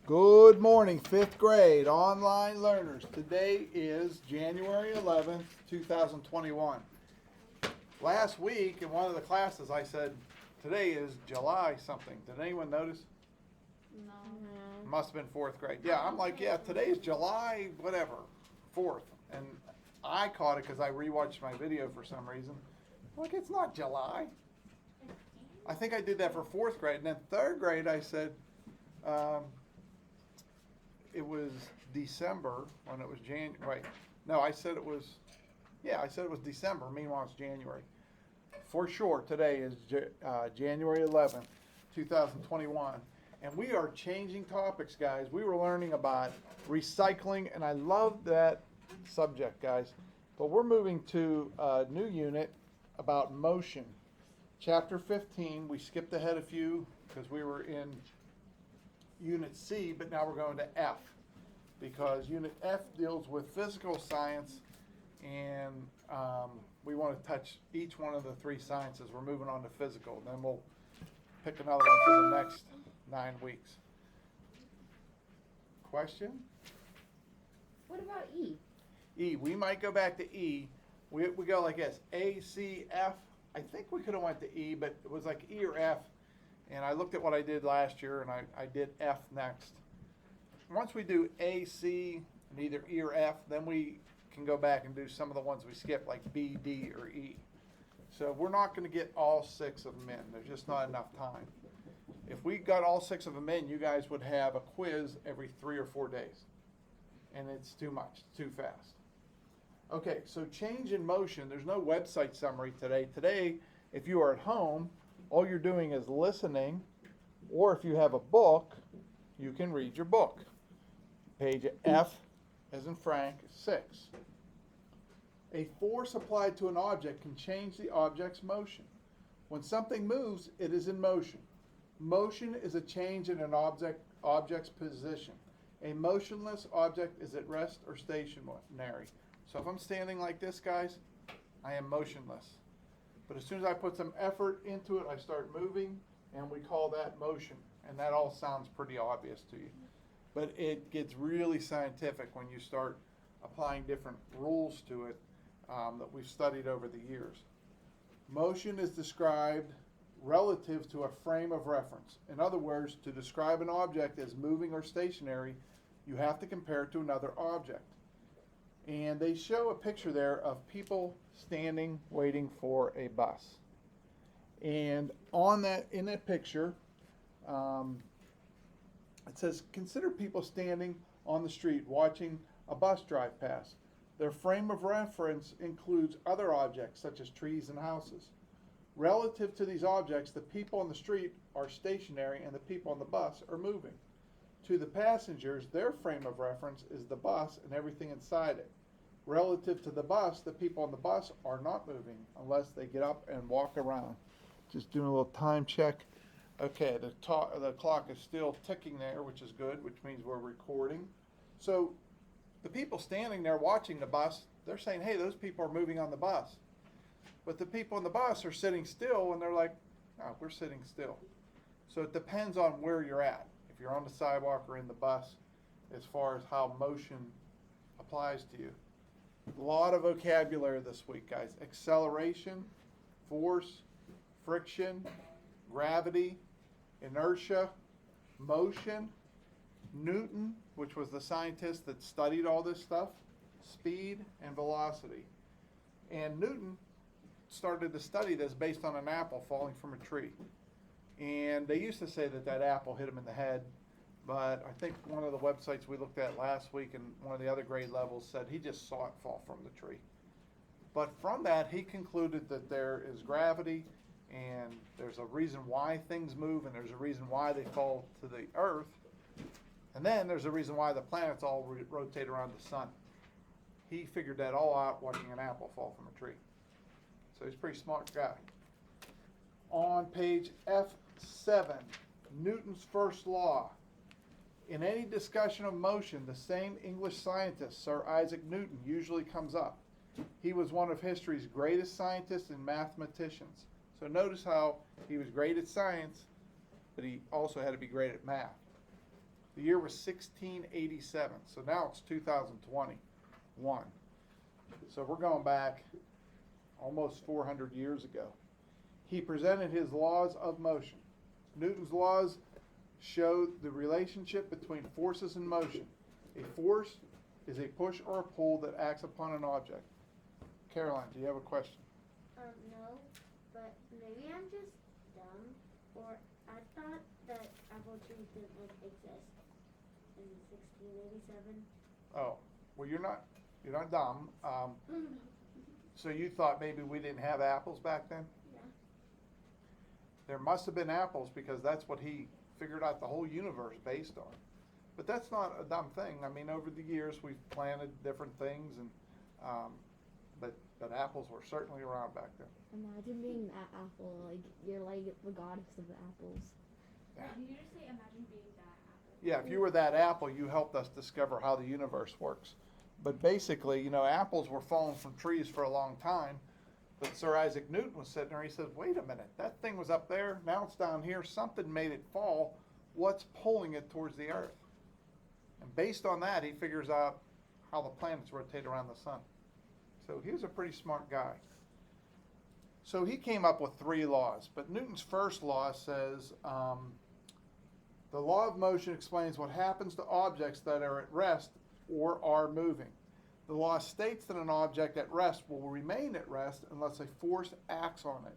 Good morning, fifth grade online learners. Today is January 11th, 2021. Last week in one of the classes I said today is July something. Did anyone notice? No. Must have been fourth grade. Yeah, I'm like, yeah, today is July whatever, 4th. And I caught it because I rewatched my video for some reason. I'm like, it's not July. I think I did that for fourth grade. And then third grade I said, it was December when it was January. No, I said it was, I said it was December. Meanwhile, it's January. For sure, today is January 11th, 2021. And we are changing topics, guys. We were learning about recycling, and I love that subject, guys. But we're moving to a new unit about motion. Chapter 15, we skipped ahead a few because we were in Unit C, but now we're going to F because Unit F deals with physical science, and we want to touch each one of the three sciences. We're moving on to physical, and then we'll pick another one for the next 9 weeks. Question? What about E? E. We might go back to E. We go like this: A, C, F. I think we could have went to E, but it was like E or F. And I looked at what I did last year, and I did F next. Once we do A, C, and either E or F, then we can go back and do some of the ones we skipped, like B, D, or E. So we're not going to get all 6 of them in. There's just not enough time. If we got all 6 of them in, you guys would have a quiz every 3 or 4 days. And it's too much, too fast. Okay, so change in motion. There's no website summary today. Today, if you are at home, all you're doing is listening, or if you have a book, you can read your book. Page F, as in Frank, 6. A force applied to an object can change the object's motion. When something moves, it is in motion. Motion is a change in an object's position. A motionless object is at rest or stationary. So if I'm standing like this, guys, I am motionless. But as soon as I put some effort into it, I start moving, and we call that motion. And that all sounds pretty obvious to you. But it gets really scientific when you start applying different rules to it that we've studied over the years. Motion is described relative to a frame of reference. In other words, to describe an object as moving or stationary, you have to compare it to another object. And they show a picture there of people standing waiting for a bus. And in that picture, it says, consider people standing on the street watching a bus drive past. Their frame of reference includes other objects such as trees and houses. Relative to these objects, the people on the street are stationary and the people on the bus are moving. To the passengers, their frame of reference is the bus and everything inside it. Relative to the bus, the people on the bus are not moving unless they get up and walk around. Just doing a little time check. Okay, the clock is still ticking there, which is good, which means we're recording. So the people standing there watching the bus, they're saying, hey, those people are moving on the bus. But the people on the bus are sitting still, and they're like, no, we're sitting still. So it depends on where you're at, if you're on the sidewalk or in the bus, as far as how motion applies to you. A lot of vocabulary this week, guys. Acceleration, force, friction, gravity, inertia, motion, Newton, which was the scientist that studied all this stuff, speed, and velocity. And Newton started to study this based on an apple falling from a tree. And they used to say that that apple hit him in the head, but I think one of the websites we looked at last week and one of the other grade levels said he just saw it fall from the tree. But from that, he concluded that there is gravity, and there's a reason why things move, and there's a reason why they fall to the earth. And then there's a reason why the planets all rotate around the sun. He figured that all out watching an apple fall from a tree. So he's a pretty smart guy. On page F7, Newton's first law. In any discussion of motion, the same English scientist, Sir Isaac Newton, usually comes up. He was one of history's greatest scientists and mathematicians. So notice how he was great at science, but he also had to be great at math. The year was 1687, so now it's 2021. So we're going back almost 400 years ago. He presented his laws of motion. Newton's laws show the relationship between forces in motion. A force is a push or a pull that acts upon an object. Caroline, do you have a question? No, but maybe I'm just dumb, or I thought that apple trees didn't exist in 1687. Oh, well, you're not dumb. So you thought maybe we didn't have apples back then? Yeah. There must have been apples because that's what he figured out the whole universe based on. But that's not a dumb thing. I mean, over the years we've planted different things, and but apples were certainly around back then. Imagine being that apple, like you're like the goddess of the apples. Did you just say imagine being that apple? Yeah, if you were that apple, you helped us discover how the universe works. But basically, you know, apples were falling from trees for a long time. But Sir Isaac Newton was sitting there, he said, wait a minute, that thing was up there, now it's down here, something made it fall. What's pulling it towards the earth? And based on that, he figures out how the planets rotate around the sun. So he was a pretty smart guy. So he came up with 3 laws, but Newton's first law says, the law of motion explains what happens to objects that are at rest or are moving. The law states that an object at rest will remain at rest unless a force acts on it.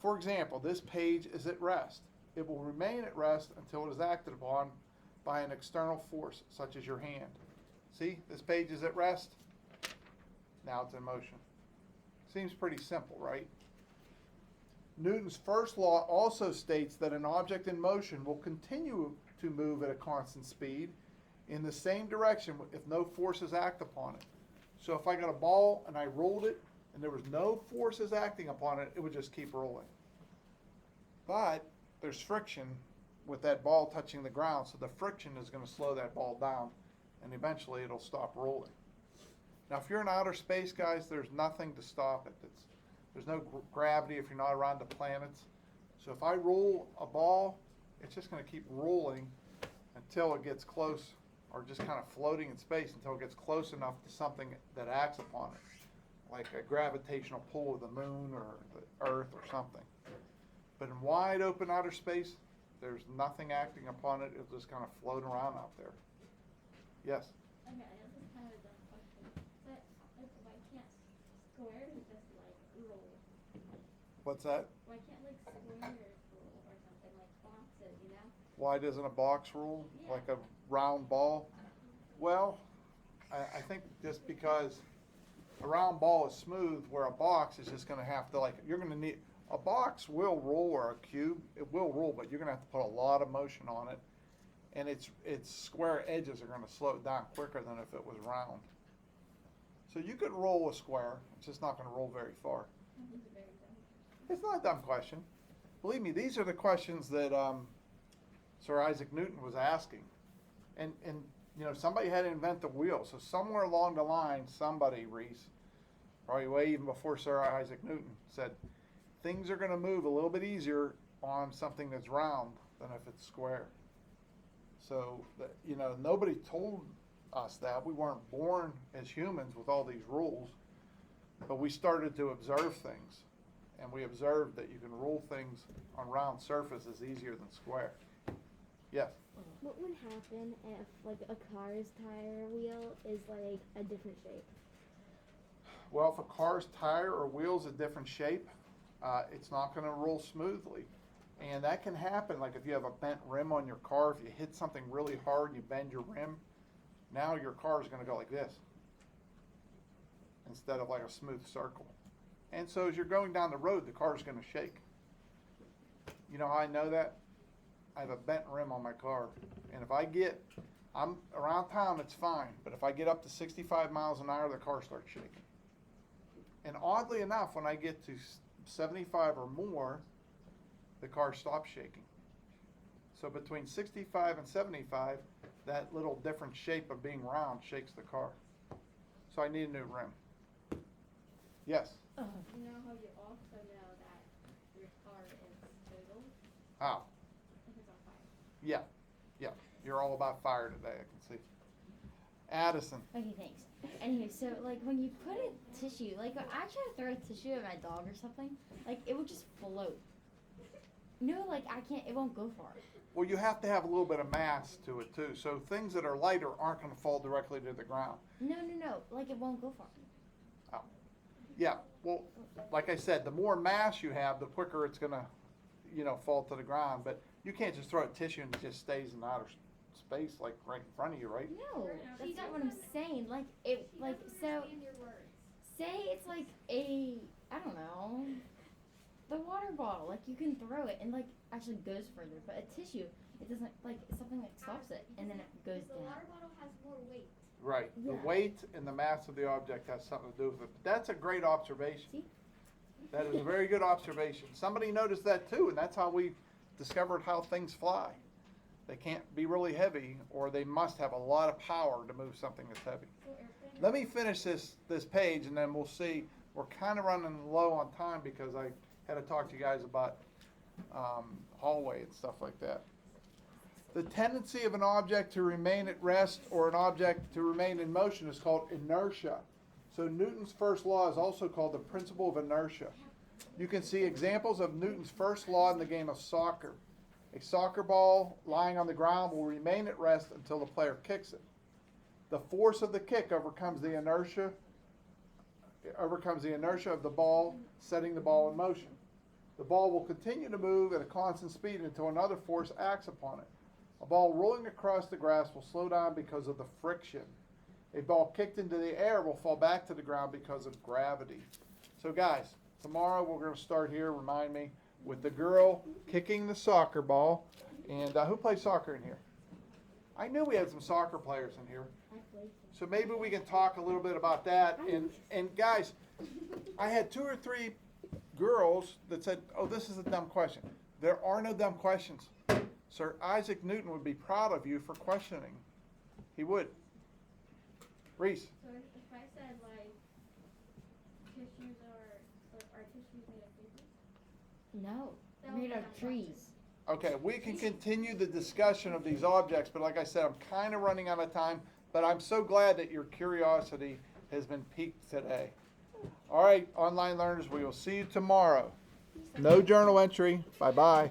For example, this page is at rest. It will remain at rest until it is acted upon by an external force, such as your hand. See, this page is at rest. Now it's in motion. Seems pretty simple, right? Newton's first law also states that an object in motion will continue to move at a constant speed in the same direction if no forces act upon it. So if I got a ball and I rolled it and there was no forces acting upon it, it would just keep rolling. But there's friction with that ball touching the ground, so the friction is going to slow that ball down and eventually it'll stop rolling. Now if you're in outer space, guys, there's nothing to stop it. There's no gravity if you're not around the planets. So if I roll a ball, it's just going to keep rolling until it gets close, or just kind of floating in space until it gets close enough to something that acts upon it, like a gravitational pull of the moon or the earth or something. But in wide open outer space, there's nothing acting upon it. It'll just kind of float around out there. Yes? Okay, this is kind of a dumb question. But why can't squares just like roll? What's that? Why can't like squares roll or something like boxes, you know? Why doesn't a box roll Yeah. like a round ball? Well, I think just because a round ball is smooth, where a box is just going to have to, like, you're going to need, a box will roll, or a cube, it will roll, but you're going to have to put a lot of motion on it. And its square edges are going to slow it down quicker than if it was round. So you could roll a square, it's just not going to roll very far. This is very dumb. It's not a dumb question. Believe me, these are the questions that Sir Isaac Newton was asking. And you know, somebody had to invent the wheel. So somewhere along the line, somebody, Reese, probably way even before Sir Isaac Newton, said things are going to move a little bit easier on something that's round than if it's square. So, you know, nobody told us that. We weren't born as humans with all these rules, but we started to observe things. And we observed that you can roll things on round surfaces easier than square. Yes? What would happen if like a car's tire wheel is like a different shape? Well, if a car's tire or wheel's a different shape, it's not going to roll smoothly. And that can happen, like if you have a bent rim on your car, if you hit something really hard and you bend your rim, now your car is going to go like this instead of like a smooth circle. And so as you're going down the road, the car is going to shake. You know how I know that? I have a bent rim on my car. And if I'm around town, it's fine. But if I get up to 65 miles an hour, the car starts shaking. And oddly enough, when I get to 75 or more, the car stops shaking. So between 65 and 75, that little different shape of being round shakes the car. So I need a new rim. Yes? You know how you also know that your car is total How? if it's on fire? Yeah. Yeah. You're all about fire today, I can see. Addison. Okay, thanks. Anyway, so like when you put a tissue, like I try to throw a tissue at my dog or something, like it would just float. No, like I can't. It won't go far. Well, you have to have a little bit of mass to it too. So things that are lighter aren't going to fall directly to the ground. No. Like it won't go far. Yeah. Well, like I said, the more mass you have, the quicker it's going to, fall to the ground. But you can't just throw a tissue and it just stays in outer space like right in front of you, right? No, that's not what I'm saying. Like it, like so. Understand your words. Say it's like a, I don't know, the water bottle. Like you can throw it and like actually goes further. But a tissue, it doesn't. Like something that stops it and then it goes The down. water bottle has more weight. Right. The Yeah. weight and the mass of the object has something to do with it. But that's a great observation. See? That is a very good observation. Somebody noticed that too, and that's how we discovered how things fly. They can't be really heavy, or they must have a lot of power to move something that's heavy. So airplane. Let me finish this page, and then we'll see. We're kind of running low on time because I had to talk to you guys about hallway and stuff like that. The tendency of an object to remain at rest or an object to remain in motion is called inertia. So Newton's first law is also called the principle of inertia. You can see examples of Newton's first law in the game of soccer. A soccer ball lying on the ground will remain at rest until the player kicks it. The force of the kick overcomes the inertia of the ball, setting the ball in motion. The ball will continue to move at a constant speed until another force acts upon it. A ball rolling across the grass will slow down because of the friction. A ball kicked into the air will fall back to the ground because of gravity. So guys, tomorrow we're going to start here, remind me, with the girl kicking the soccer ball. And who plays soccer in here? I knew we had some soccer players in here. So maybe we can talk a little bit about that. And guys, I had 2 or 3 girls that said, oh, this is a dumb question. There are no dumb questions. Sir Isaac Newton would be proud of you for questioning. He would. Reese. So if I said like tissues are tissues made of fibers? No, That made would of be a trees. Okay, we can continue the discussion of these objects, but like I said, I'm kind of running out of time. But I'm so glad that your curiosity has been piqued today. All right, online learners, we will see you tomorrow. No journal entry. Bye-bye.